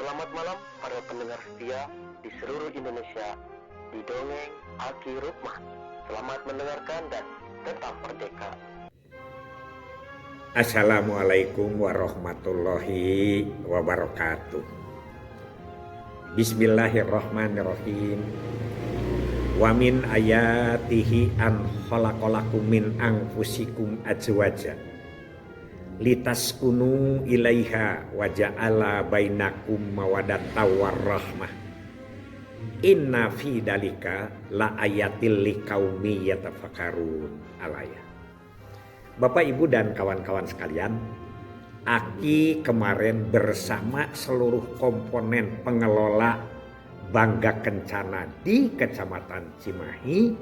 Selamat malam para pendengar setia di seluruh Indonesia di Dongeng Aki Rukman. Selamat mendengarkan dan tetap merdeka. Assalamualaikum warahmatullahi wabarakatuh. Bismillahirrahmanirrahim. Wa min ayatihi an khalaqalakum min anfusikum azwaja litaskunu ilaiha wa ja'ala bainakum mawaddatan warahmah. Inna fi dalika la ayatil liqaumi yatafakkarun. Al-ayat. Bapak, Ibu, dan kawan-kawan sekalian, Aki kemarin bersama seluruh komponen pengelola Bangga Kencana di Kecamatan Cimahi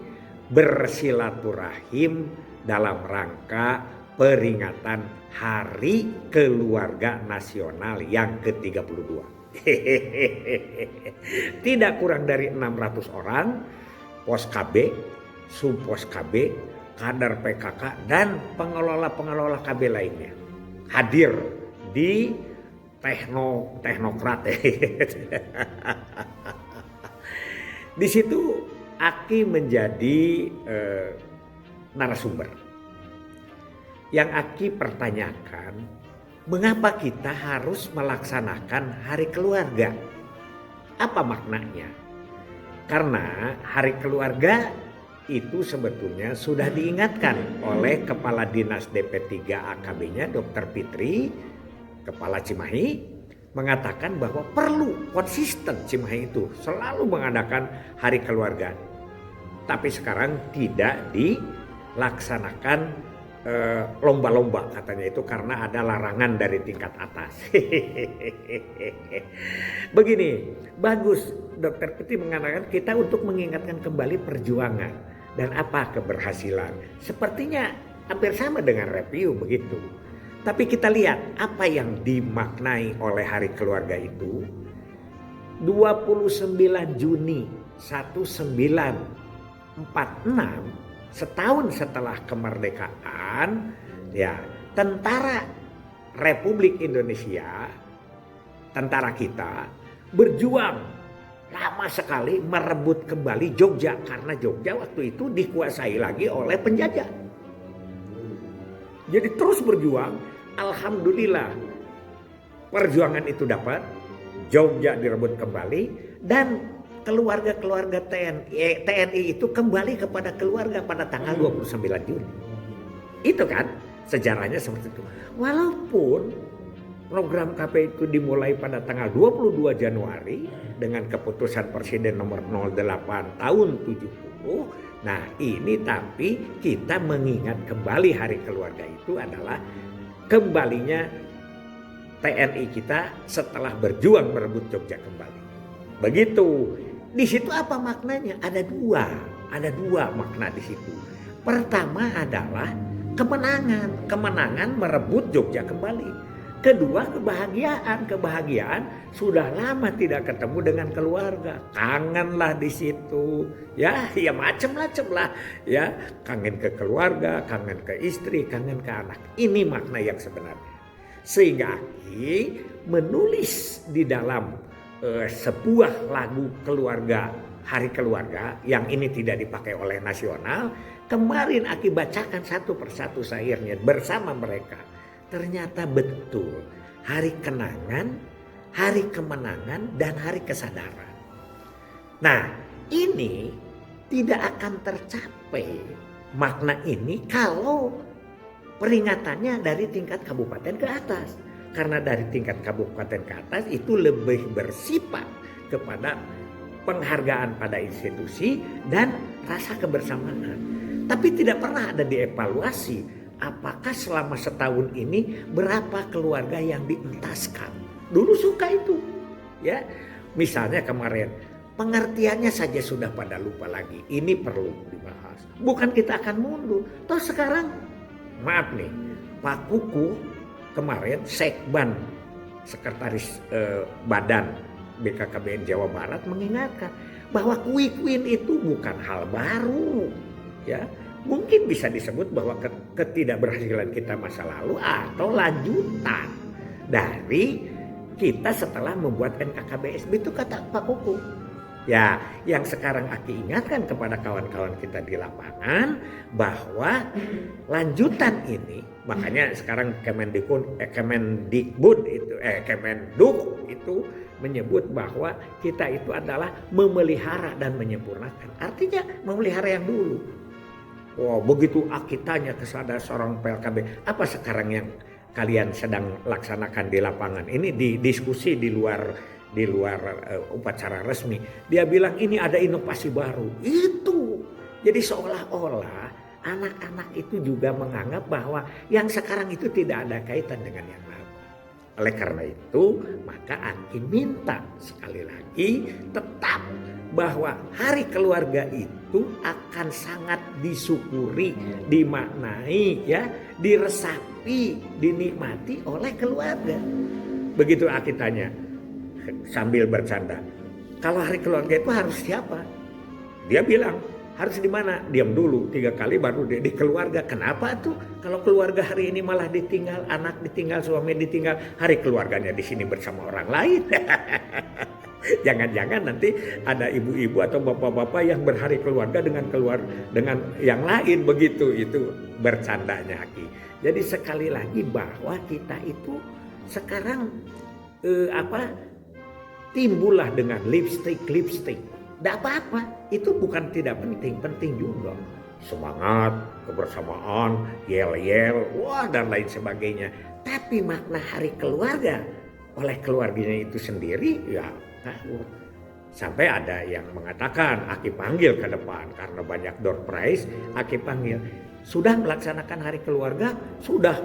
bersilaturahim dalam rangka peringatan Hari Keluarga Nasional yang ke-32. Tidak kurang dari 600 orang, Pos KB, Subpos KB, kader PKK, dan pengelola-pengelola KB lainnya hadir di teknokrat. Di situ Aki menjadi narasumber. Yang Aki pertanyakan, mengapa kita harus melaksanakan Hari Keluarga? Apa maknanya? Karena Hari Keluarga itu sebetulnya sudah diingatkan oleh Kepala Dinas DP3 AKB-nya Dr. Fitri, Kepala Cimahi, mengatakan bahwa perlu konsisten Cimahi itu selalu mengadakan Hari Keluarga. Tapi sekarang tidak dilaksanakan lomba-lomba katanya itu karena ada larangan dari tingkat atas. Begini, bagus Dr. Fitri mengatakan kita untuk mengingatkan kembali perjuangan dan apa keberhasilan. Sepertinya hampir sama dengan review begitu. Tapi kita lihat apa yang dimaknai oleh Hari Keluarga itu. 29 Juni 1946, setahun setelah kemerdekaan, ya, tentara Republik Indonesia, tentara kita berjuang lama sekali merebut kembali Jogja karena Jogja waktu itu dikuasai lagi oleh penjajah. Jadi terus berjuang, alhamdulillah perjuangan itu dapat, Jogja direbut kembali dan keluarga-keluarga TNI itu kembali kepada keluarga pada tanggal 29 Juni. Itu kan sejarahnya seperti itu. Walaupun program KP itu dimulai pada tanggal 22 Januari dengan keputusan Presiden nomor 08 tahun 70. Nah ini tapi kita mengingat kembali Hari Keluarga itu adalah kembalinya TNI kita setelah berjuang merebut Jogja kembali. Begitu. Di situ apa maknanya? Ada dua makna di situ. Pertama adalah kemenangan merebut Jogja kembali. Kedua kebahagiaan sudah lama tidak ketemu dengan keluarga, kangenlah di situ, ya macam-macam lah, ya kangen ke keluarga, kangen ke istri, kangen ke anak. Ini makna yang sebenarnya. Sehingga Aki menulis di dalam sebuah lagu keluarga, Hari Keluarga yang ini tidak dipakai oleh nasional. Kemarin Aki bacakan satu persatu syairnya bersama mereka. Ternyata betul hari kenangan, hari kemenangan, dan hari kesadaran. Nah ini tidak akan tercapai makna ini kalau peringatannya dari tingkat kabupaten ke atas. Karena dari tingkat kabupaten ke atas itu lebih bersifat kepada penghargaan pada institusi dan rasa kebersamaan. Tapi tidak pernah ada dievaluasi apakah selama setahun ini berapa keluarga yang dientaskan. Dulu suka itu, ya. Misalnya kemarin pengertiannya saja sudah pada lupa lagi. Ini perlu dibahas. Bukan kita akan mundur. Toh sekarang maaf nih, Pak Kuku kemarin Sekban, Sekretaris Badan BKKBN Jawa Barat mengingatkan bahwa kuy-kuyin itu bukan hal baru, ya. Mungkin bisa disebut bahwa ketidakberhasilan kita masa lalu atau lanjutan dari kita setelah membuat NKKBSB itu kata Pak Kuku. Ya, yang sekarang Aki ingatkan kepada kawan-kawan kita di lapangan bahwa lanjutan ini, makanya sekarang Kemendikbud itu menyebut bahwa kita itu adalah memelihara dan menyempurnakan. Artinya memelihara yang dulu. Wah, begitu Aki tanya ke seorang PLKB, apa sekarang yang kalian sedang laksanakan di lapangan? Ini di diskusi di luar upacara resmi. Dia bilang ini ada inovasi baru. Itu. Jadi seolah-olah anak-anak itu juga menganggap bahwa yang sekarang itu tidak ada kaitan dengan yang lama. Oleh karena itu, maka Aki minta sekali lagi tetap bahwa hari keluarga itu akan sangat disyukuri, dimaknai, ya, diresapi, dinikmati oleh keluarga. Begitu Aki tanya sambil bercanda, kalau hari keluarga itu harus siapa? Dia bilang harus di mana? Diam dulu 3 kali baru dia di keluarga. Kenapa tuh? Kalau keluarga hari ini malah ditinggal, anak ditinggal, suami ditinggal, hari keluarganya di sini bersama orang lain. Jangan-jangan nanti ada ibu-ibu atau bapak-bapak yang berhari keluarga dengan yang lain, begitu. Itu bercandanya Aki. Jadi sekali lagi bahwa kita itu sekarang timbullah dengan lipstick. Tidak apa-apa, itu bukan tidak penting, penting juga. Semangat, kebersamaan, yel-yel, wah dan lain sebagainya. Tapi makna hari keluarga oleh keluarganya itu sendiri, ya ngawur. Sampai ada yang mengatakan, Aki panggil ke depan karena banyak door prize, Aki panggil. Sudah melaksanakan hari keluarga? Sudah,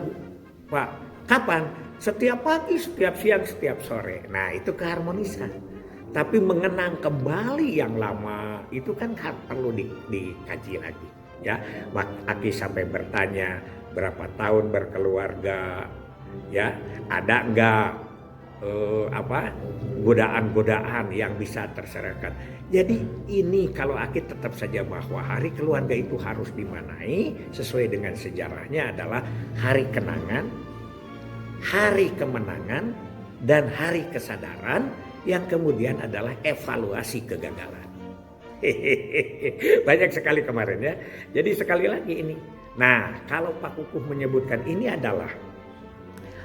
Pak. Kapan? Setiap pagi, setiap siang, setiap sore. Nah, itu keharmonisan. Tapi mengenang kembali yang lama itu kan perlu dikaji lagi, ya. Aki sampai bertanya berapa tahun berkeluarga, ya. Ada enggak godaan-godaan yang bisa terserahkan. Jadi ini kalau Aki tetap saja bahwa hari keluarga itu harus dimanai sesuai dengan sejarahnya adalah hari kenangan, hari kemenangan, dan hari kesadaran yang kemudian adalah evaluasi kegagalan. Banyak sekali kemarin, ya. Jadi sekali lagi ini. Nah, kalau Pak Kukuh menyebutkan ini adalah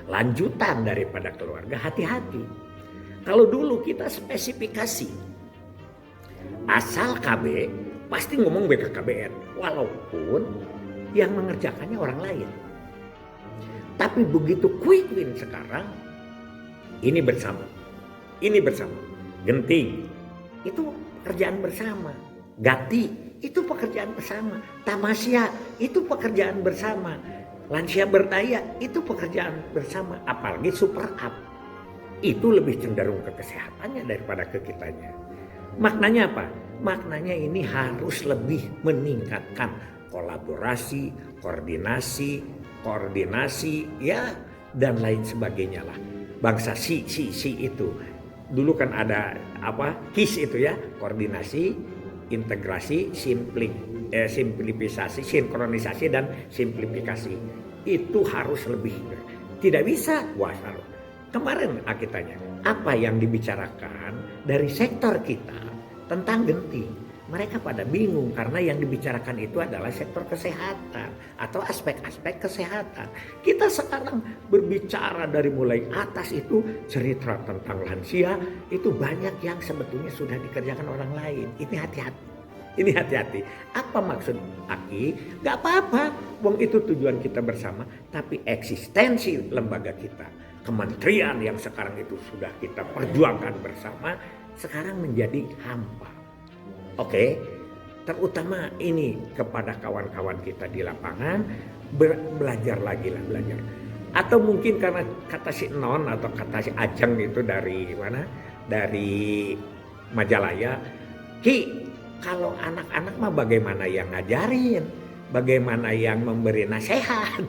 lanjutan daripada keluarga, hati-hati. Kalau dulu kita spesifikasi asal KB pasti ngomong BKKBN, walaupun yang mengerjakannya orang lain. Tapi begitu quick win sekarang, ini bersama. Genting itu pekerjaan bersama. Gati itu pekerjaan bersama. Tamasya itu pekerjaan bersama. Lansia berdaya itu pekerjaan bersama. Apalagi super up itu lebih cenderung ke kesehatannya daripada ke kitanya. Maknanya apa? Maknanya ini harus lebih meningkatkan kolaborasi, koordinasi, ya, dan lain sebagainya lah. Bangsa si itu. Dulu kan ada KIS itu, ya, koordinasi, integrasi, simplifikasi, sinkronisasi, dan simplifikasi. Itu harus lebih. Tidak bisa, kemarin Aki tanya, apa yang dibicarakan dari sektor kita tentang genting? Mereka pada bingung karena yang dibicarakan itu adalah sektor kesehatan atau aspek-aspek kesehatan. Kita sekarang berbicara dari mulai atas itu cerita tentang lansia itu banyak yang sebetulnya sudah dikerjakan orang lain. Ini hati-hati. Apa maksud Aki? Gak apa-apa, wong itu tujuan kita bersama. Tapi eksistensi lembaga kita, kementerian yang sekarang itu sudah kita perjuangkan bersama, sekarang menjadi hampa. Oke, terutama ini kepada kawan-kawan kita di lapangan, belajar. Atau mungkin karena kata si Non atau kata si Ajeng itu dari mana? Dari Majalaya. Ki, kalau anak-anak mah bagaimana yang ngajarin? Bagaimana yang memberi nasihat?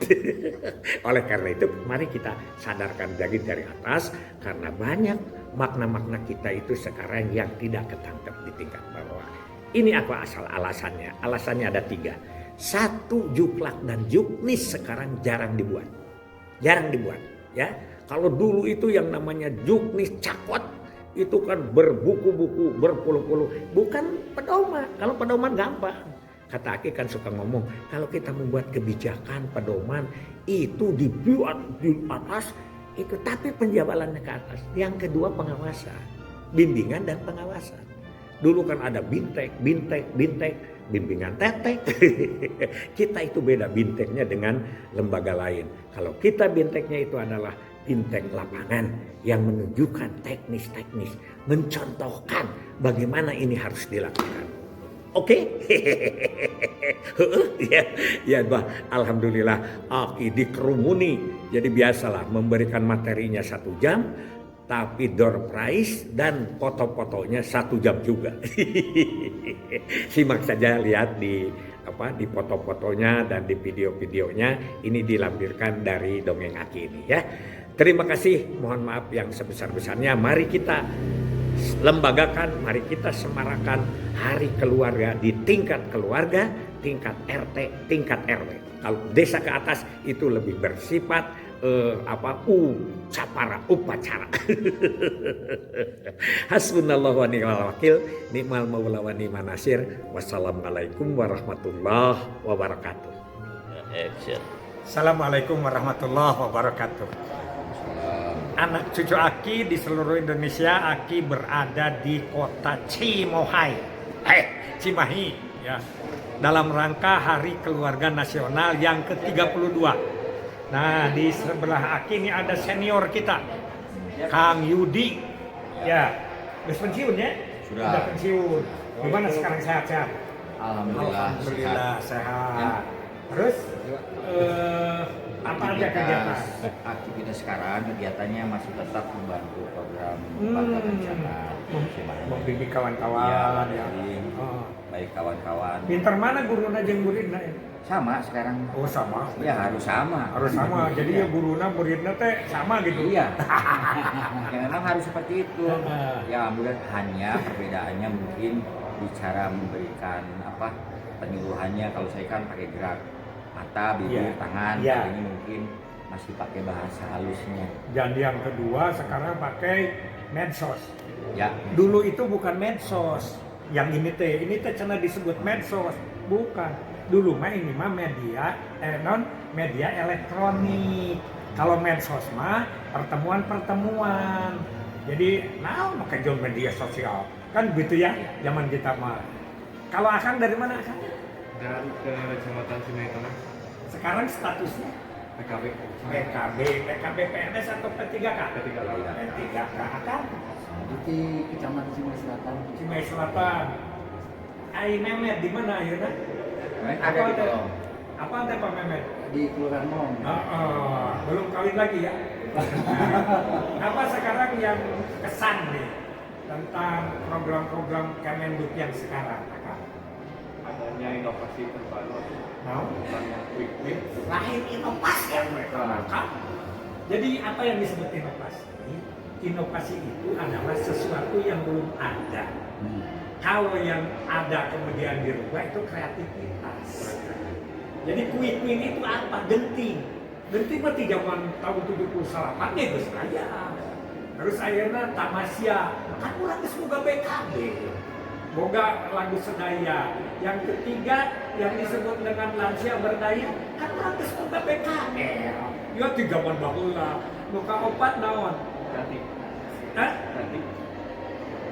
Oleh karena itu, mari kita sadarkan lagi dari atas, karena banyak makna-makna kita itu sekarang yang tidak ketangkep di tingkat bawah. Ini apa asal alasannya? Alasannya ada 3. 1, juklak dan juknis sekarang jarang dibuat, ya. Kalau dulu itu yang namanya juknis cakot itu kan berbuku-buku berpuluh-puluh, bukan pedoman. Kalau pedoman gampang. Kata Aki kan suka ngomong, kalau kita membuat kebijakan pedoman itu dibuat di atas itu, tapi penjabalannya ke atas. Yang kedua pengawasan, bimbingan dan pengawasan. Dulu kan ada bintek, bimbingan tetek. Kita itu beda binteknya dengan lembaga lain. Kalau kita binteknya itu adalah bintek lapangan yang menunjukkan teknis-teknis, mencontohkan bagaimana ini harus dilakukan. Oke, ya bah, alhamdulillah Aki dikerumuni. Jadi biasalah memberikan materinya 1 jam, tapi door prize dan foto-fotonya 1 jam juga. Simak saja, lihat di foto-fotonya dan di video-videonya. Ini dilampirkan dari Dongeng Aki ini ya. Terima kasih, mohon maaf yang sebesar-besarnya. Mari kita lembagakan, mari kita semarakan hari keluarga di tingkat keluarga, tingkat RT, tingkat RW. Kalau desa ke atas itu lebih bersifat upacara. Hasbunallahu wa ni'mal wakil, ni'mal maula wa ni'man nasir. Wassalamualaikum warahmatullahi wabarakatuh. Assalamualaikum warahmatullahi wabarakatuh. Anak cucu Aki di seluruh Indonesia, Aki berada di kota Cimahi, ya, dalam rangka Hari Keluarga Nasional yang ke-32. Nah, di sebelah Aki ini ada senior kita, Kang Yudi, ya, udah pensiun ya? Sudah pensiun. Gimana sekarang, sehat-sehat? Alhamdulillah sehat. Ya. Terus apa aja kegiatan? Aktivitas sekarang kegiatannya masih tetap membantu program Bangga Kencana, membimbing kawan-kawan ya. Baik kawan-kawan. Pinter mana guruna jeung muridna? Sama sekarang. Oh sama. Ya harus sama. Harus sama. Jadi ya guruna muridna teh sama gitu. Iya. Ya memang harus seperti itu. Ya alhamdulillah, hanya perbedaannya mungkin bicara memberikan penyuluhannya. Kalau saya kan pakai gerak mata, bibir, tangan, ini mungkin masih pakai bahasa halusnya. Dan yang kedua sekarang pakai medsos. Ya. Dulu itu bukan medsos. Yang ini teh cenah disebut medsos, bukan. Dulu mah ini mah media media elektronik. Kalau medsos mah pertemuan. Jadi pakai jual media sosial. Kan gitu ya zaman kita mah. Kalau Akang dari mana Akang? Dari Kecamatan Cimahi Tengah. Sekarang statusnya PKB PNS atau P3K? P3K. Akang Di Kecamatan Cimahi Selatan. Cimahi Selatan. Ai Memet di mana ayeuna? Ada di Kolong. Apa ada Pak Memet? Di Kelurahan Mong. Belum kawin lagi ya? Apa sekarang yang kesan nih tentang program-program Kemenduk yang sekarang? Adanya inovasi terbaru. Namanya Quick Win. Lahir inovasi yang mereka. Jadi apa yang disebut inovasi? Inovasi itu adalah sesuatu yang belum ada. Kalau yang ada kemudian dirubah itu kreativitas. Jadi quick win itu apa? Genting. Genting mah zaman tahun 78 ya geus aya. Terus ayeuna tamasya, kan urang geus boga BKB. Boga lagu sedaya. Yang ketiga yang disebut dengan lansia berdaya, kan urang geus boga BKB. Ya 3 zaman baheula. Nu kaopat naon?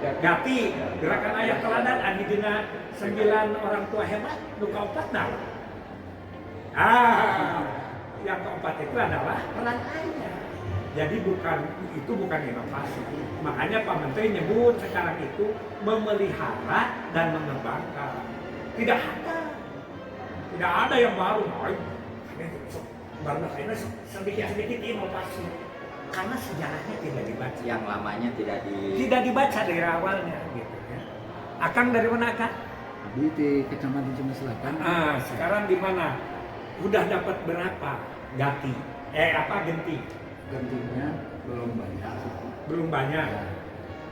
Gati, gerakan ayat teladan adi dina 9 orang tua hebat, nu kaopat naon? Yang keempat itu adalah peran ayah. Jadi itu bukan inovasi. Makanya Pak Menteri nyebut sekarang itu memelihara dan mengembangkan. Tidak ada yang baru. Baru ini sedikit inovasi. Karena sejarahnya tidak dibaca. Yang lamanya tidak dibaca dari awalnya gitu ya. Akang dari mana Akang? Di Kecamatan Cimahi Selatan. Sekarang di mana? Udah dapat berapa? Genti. Gentinya belum banyak. Belum banyak. Ya.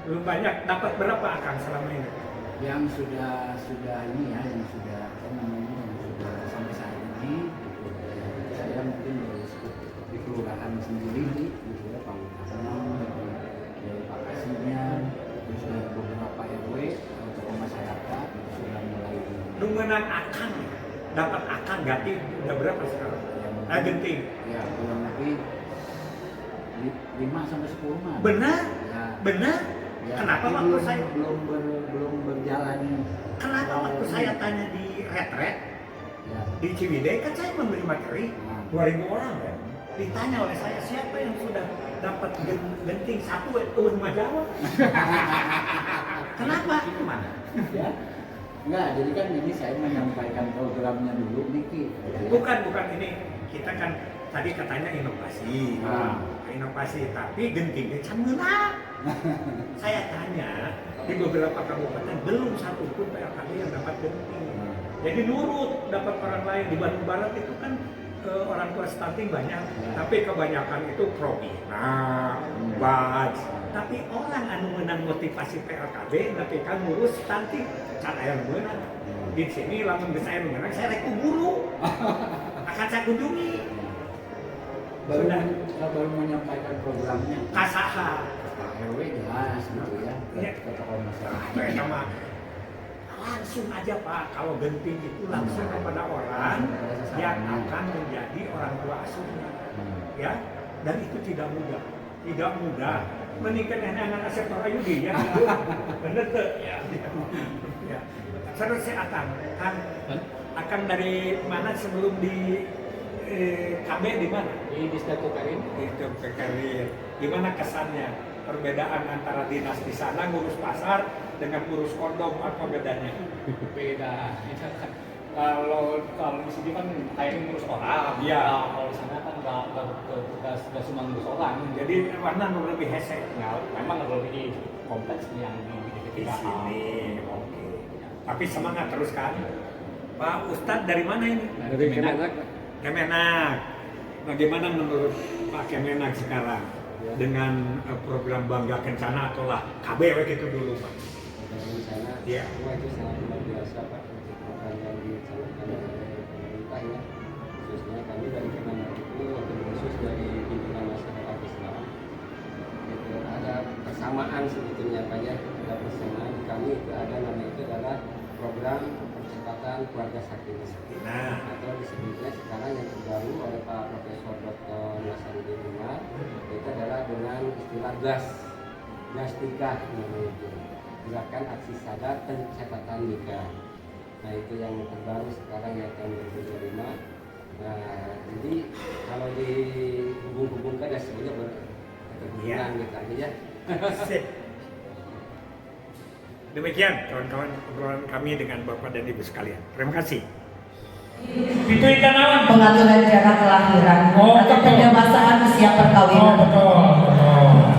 Belum banyak. Dapat berapa Akang selama ini? Yang sudah ini ya, yang sudah sampai saat ini, saya mungkin baru sekitar di kelurahan sendiri gitu ya, Pak dari Pak Kasihnya, terus dari beberapa RW atau tokoh masyarakat itu sudah mulai nungenan akan dapat akan ganti udah berapa sekarang? Genting. Ya kurang lebih 5 sampai 10 mah. Benar? Ya. Benar? Ya, Kenapa tapi waktu saya belum berjalan. Kenapa waktu saya tanya di retret Ya. di Ciwidey kan saya memberi materi 2000 orang ya. Ditanya oleh saya siapa yang sudah dapat genting satu itu rumah Jawa. Kenapa? Mana? Ya. Enggak, jadi kan ini saya menyampaikan programnya dulu Niki. Bukan ini kita kan tadi katanya inovasi. Inovasi tapi gentingnya can meunang. Saya tanya di beberapa kabupaten belum satu pun PLKB yang dapat genting. Jadi nurut dapat orang lain di Bandung Barat itu kan orang tua stunting banyak, tapi kebanyakan itu Probina, Badge. Tapi orang anu menang motivasi PLKB, tapi kan ngurus stunting, can aya nu meunang. Di sini lamun geus aya nu meunang, saya rek ku guru. Akan saya kunjungi. Baru menyampaikan programnya. Kasaha. Pak RW jelas gitu ya, Iya. ke tokoh masyarakat. Itu sama langsung aja Pak, kalau genting itu langsung kepada orang yang akan menjadi orang tua asuhnya, ya. Dan itu tidak mudah, Menikah dengan anak Asep Ayudi ya, bener tuh. Ya. Terus si akan dari mana sebelum di KB di mana? Di Diskatu Karin. Di Karin. Gimana kesannya? Perbedaan antara dinas di sana ngurus pasar dengan ngurus kondom, apa bedanya? Beda. Kalau di sini kan kayak ngurus orang. Iya. Kalau di sana kan nggak cuma ngurus orang. Jadi mana lebih hese? Nah, memang lebih kompleks yang Di sini. Oke. Tapi semangat terus kan. Pak Ustadz dari mana ini? Dari Kemenak. Kemenak. Bagaimana menurut Pak Kemenak sekarang dengan program Bangga Kencana atau lah KBW gitu dulu Pak? Dari sana, Iya. semua itu sangat luar biasa Pak, untuk program yang dicanangkan oleh pemerintah ya. Khususnya kami dari Kemenak itu wakil khusus dari pimpinan masyarakat Islam. Itu ada persamaan sebetulnya Pak ya, ada persamaan di kami itu ada namanya itu adalah program percepatan keluarga sakinah. Nah, Atau disebutnya sekarang yang terbaru oleh Pak Profesor Dr. Nasaruddin Umar itu adalah dengan istilah gas nikah namanya itu. Gerakan aksi sadar pencatatan nikah. Nah itu yang terbaru sekarang ya tahun 2025. Nah jadi kalau dihubung-hubungkan ya sebenarnya berhubungan gitu aja ya. sip. Demikian kawan-kawan obrolan kami dengan Bapak dan Ibu sekalian. Terima kasih. Itu ikan awan. Pengaturan jarak kelahiran atau pendewasaan usia perkawinan.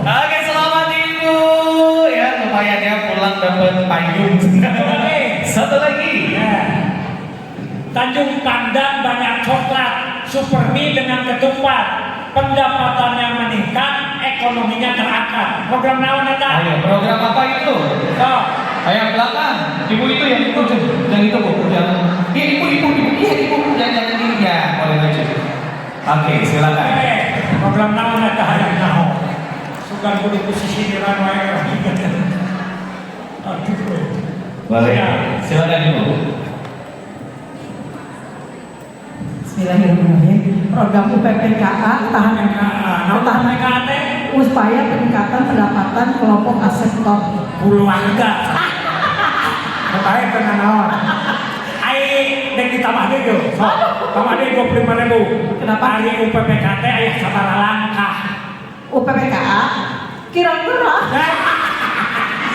Oke, selamat Ibu. Ya, lumayan ya pulang dapat payung. Satu lagi. Tanjung Pandan banyak coklat, super mie dengan ketupat, pendapatannya meningkat, ekonominya terangkat. Program naon eta? Ayo, program apa itu? Oh, Yang belakang, ibu itu yang itu, bu, yang ibu, iya ibu, jangan ini ya, boleh maju. Oke, silakan. program naon eta hayang naon? Sugan kudu posisi di ranway. Aduh. Boleh, silakan ibu. Bismillahirrahmanirrahim. Program UPPKA tahan upaya peningkatan pendapatan kelompok asesor Keluarga. Baik dengan naon? Ai dek ditambah deui yo. Tambah deui 25.000. Kenapa hari UPPKT aya sabaraha langkah? UPPKA kira-kira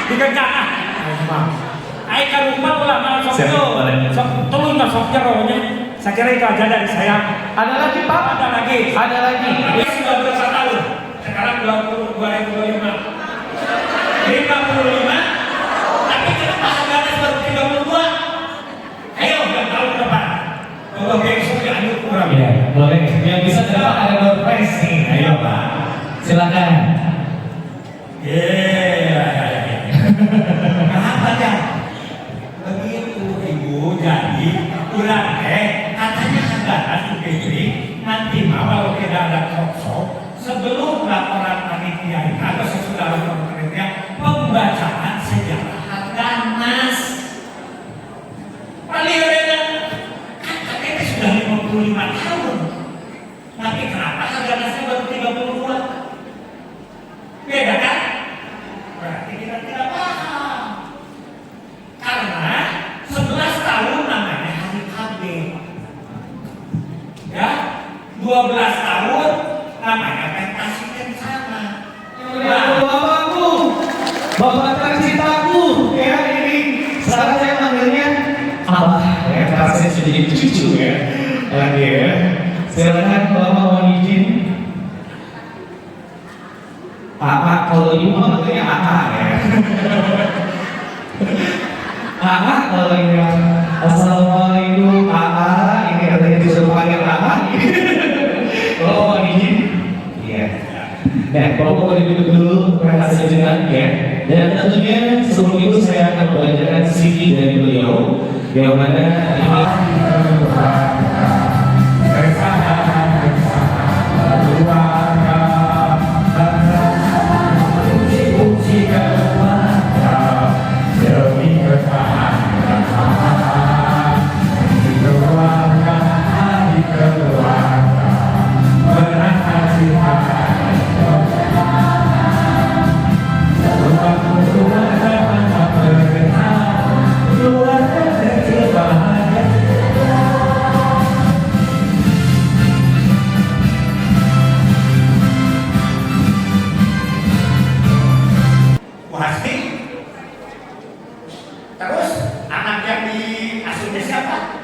Dikencang. Ai ka rumah ulah mau sok Siap, yo. boleh. Sok tulung ka sok jeronya. Saya kira itu aja dari saya. Ada lagi Pak? Ada lagi. Ada lagi. Ini sudah berapa tahun? Sekarang 2025. 55. Tapi kenapa sekarang baru 32? Ayo, udah tahu kenapa? Kalau besok ya ayo kurang. Ya, boleh. Yang bisa dapat ada door prize nih. Ayo Pak. Silakan. Kenapa ya? Begitu ibu jadi kurang katanya sekarang ini nanti kalau tidak ada talkshow sebelum laporan panitia atau sesudah laporan panitia pembacaan sejarah Harganas. Paling ada KTP sudah 55 tahun, tapi kenapa Harganasnya baru 32? Beda kan? Berarti kita tidak paham. Karena 11 tahun namanya hari KB, ya, 12 tahun namanya pentas kencana. Bapakku, bapak tercintaku, ya ini sekarang saya manggilnya Abah, ya rasanya sedikit cucu ya, lagi ya. Silakan bapak mau izin. Pak, kalau ibu mah manggilnya Aka ya. Aka kalau ini Assalamualaikum Aka, ini katanya disuruh panggil Aka. Kalau mau izin, iya. Nah, Bapak boleh duduk dulu, rehat sejenak ya. Dan tentunya sebelum itu saya akan membacakan CD dari beliau, yang mana ini terus anak yang diasuhnya siapa?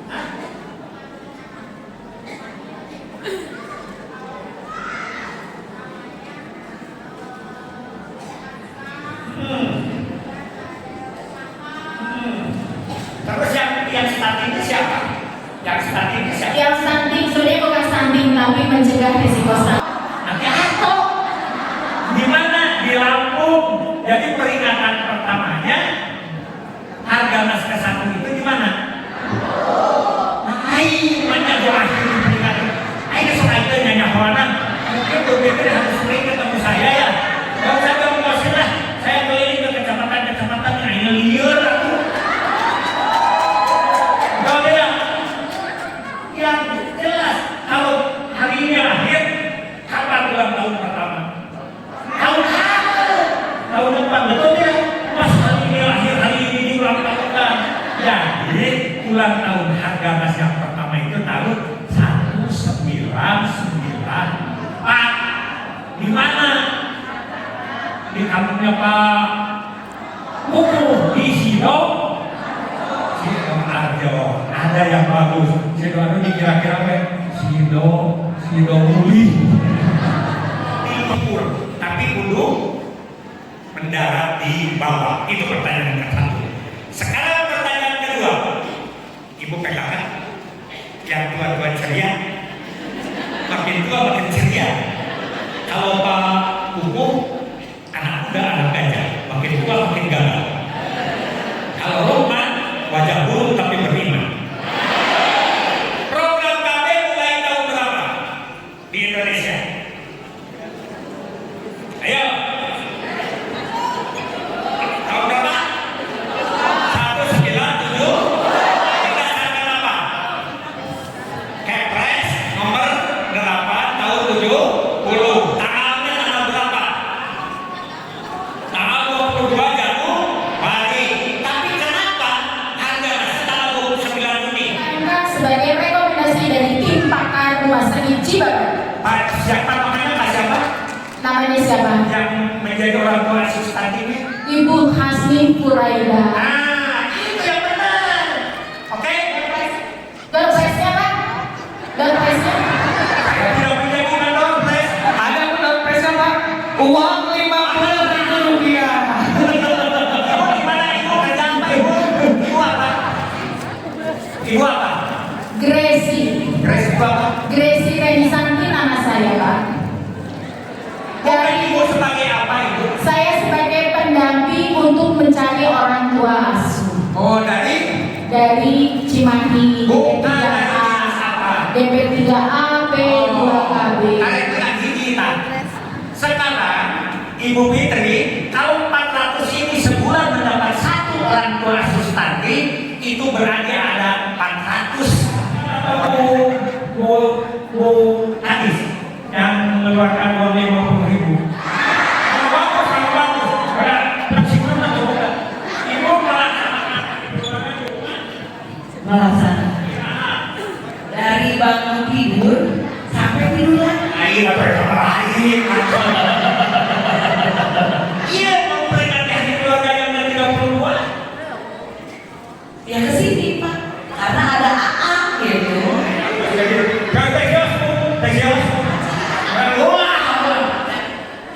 Hah? Terus yang stuntingnya siapa? Yang stuntingnya siapa? Yang stunting sebenarnya bukan stunting tapi mencegah risiko stunting. Nanti atau di mana? Di Lampung. Jadi peringatan pertamanya Harganas ke-1 itu di mana? Ai, mana berakhir di peringatan? Ai kesukaan itu nyanyi hawanan. Mungkin berbeda harus sering ketemu saya ya. Gak usah ngomongin lah. Saya keliling ke kecamatan-kecamatan yang ini liar aku. Gak beda. Yang jelas kalau hari ini lahir, kapan ulang tahun pertama? Tahun depan betul ya, pas hari ini lahir, hari ini ulang tahun kan. Jadi ulang tahun Harganas yang pertama itu tahun 1994. Di mana? Di kampungnya Pak Kuku di Sidoarjo. Ada yang bagus. Sidoarjo ini kira-kira apa? Sidomuli. Timur, tapi kudu mendarat di bawah. Itu pertanyaan yang satu. Sekarang pertanyaan kedua. Ibu PKK yang tua-tua ceria, makin tua makin ceria. Kalau Pak Kuku anak muda anak gajah, makin tua makin gagal. Kalau Roma wajah buruk tapi beriman. Program KB mulai tahun berapa di Indonesia? Ayo. Tahun berapa? 197. Berdasarkan apa? Kepres nomor 8 tahun 70. Tanggalnya tanggal berapa? Tanggal 22 jatuh balik. Tapi kenapa Harganas tanggal 29 Juni? Sebagai rekomendasi dari tim pakar rumah sakit Cibadak. Pak siapa namanya? Pak siapa? Namanya siapa? Yang menjadi orang tua asisten ini? Ibu Hasmi Furaida. Nah, itu yang benar. Oke? Door prize-nya Pak? Door prize-nya? Saya tidak punya bukan dompet. ada menurut presnya Pak, uang 50.000 rupiah. Ibu gimana ibu? Kerjaan apa ibu? Ibu apa? Ibu apa? Gracie. Grace ibu apa? Gracie Renisanti nama saya Pak. Dari ibu sebagai apa ibu? Saya sebagai pendamping untuk mencari orang tua asuh. istri, kalau 400 ini sebulan mendapat 1 orang tua asuh stunting, itu berarti ada 400. Bu Adis yang mengeluarkan uang 50.000. Bagus, bagus. Bersyukurlah coba. Ibu melaksanakan dari bangun tidur sampai tidur lagi. Iya, iya, memberikan teknik keluarga yang ke-32. Ya ke sini Pak, karena ada AA gitu.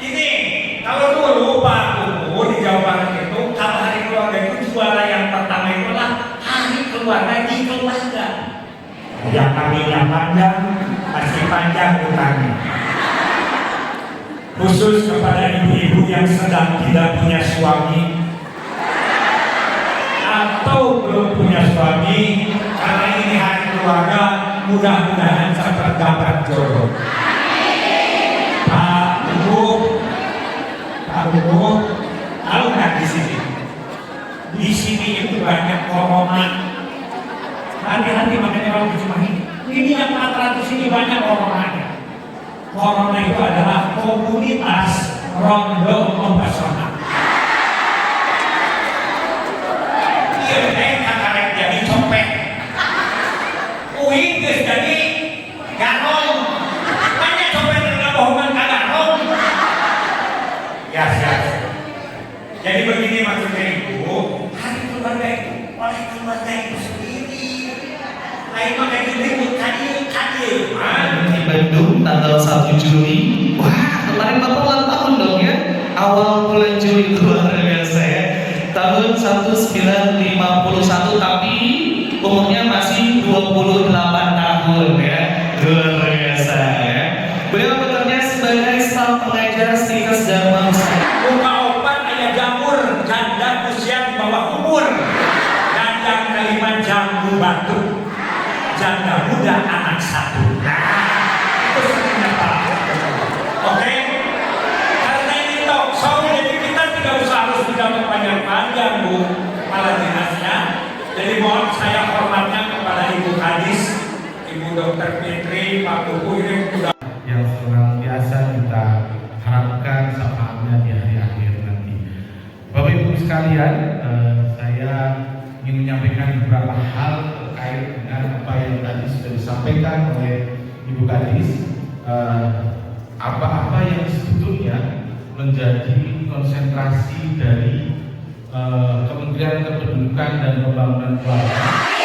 Ini kalau dulu Pak Kuku di Jawa Barat itu, kalau hari keluarga itu juara yang pertama itu adalah hari keluarga di keluarga. Yang kaminya panjang, masih panjang utangnya. Khusus kepada ibu-ibu yang sedang tidak punya suami atau belum punya suami, karena ini hari keluarga, mudah-mudahan cepat dapat jodoh. Pak Ibu, tahu nggak di sini? Di sini itu banyak corona. Hati-hati makanya kalau dicemahin. Ini yang 400 ini banyak coronanya. Corona itu adalah komunitas rondo mempesona. Iya, kakak jadi copet. Uing jadi garong. Banyak copet yang bohongan garong. Ya. Jadi begini maksudnya Ibu, hari keluarga itu oleh keluarga itu sendiri. Lain makanya ribut kadir. Di Bandung tanggal 1 Juli. Wah, kemarin Bapak ulang tahun dong ya. Awal bulan Juli, luar biasa ya. Tahun 1951, tapi umurnya masih 28 tahun ya. Luar biasa ya. Beliau bekerja sebagai staf pengajar stikes Dharma Hussein. Buka obat ayah jamur, janda usia di bawah umur. Dan yang kelima jambu batu. Janda muda anak satu. Nah, itu sebenarnya Pak. Oke? Karena ini talk show, jadi kita tidak usah harus menjawab panjang-panjang Bu kepala dinasnya. Jadi mohon saya hormatnya kepada Ibu Kadis, Ibu Dr. Fitri, Pak Kuku ini sudah yang senantiasa kita harapkan sapaatnya di hari akhir nanti. Bapak Ibu sekalian, saya ingin menyampaikan beberapa hal terkait dengan apa yang tadi sudah disampaikan oleh Ibu Kadis. Apa-apa yang sebetulnya menjadi konsentrasi dari Kementerian Kependudukan dan Pembangunan Keluarga.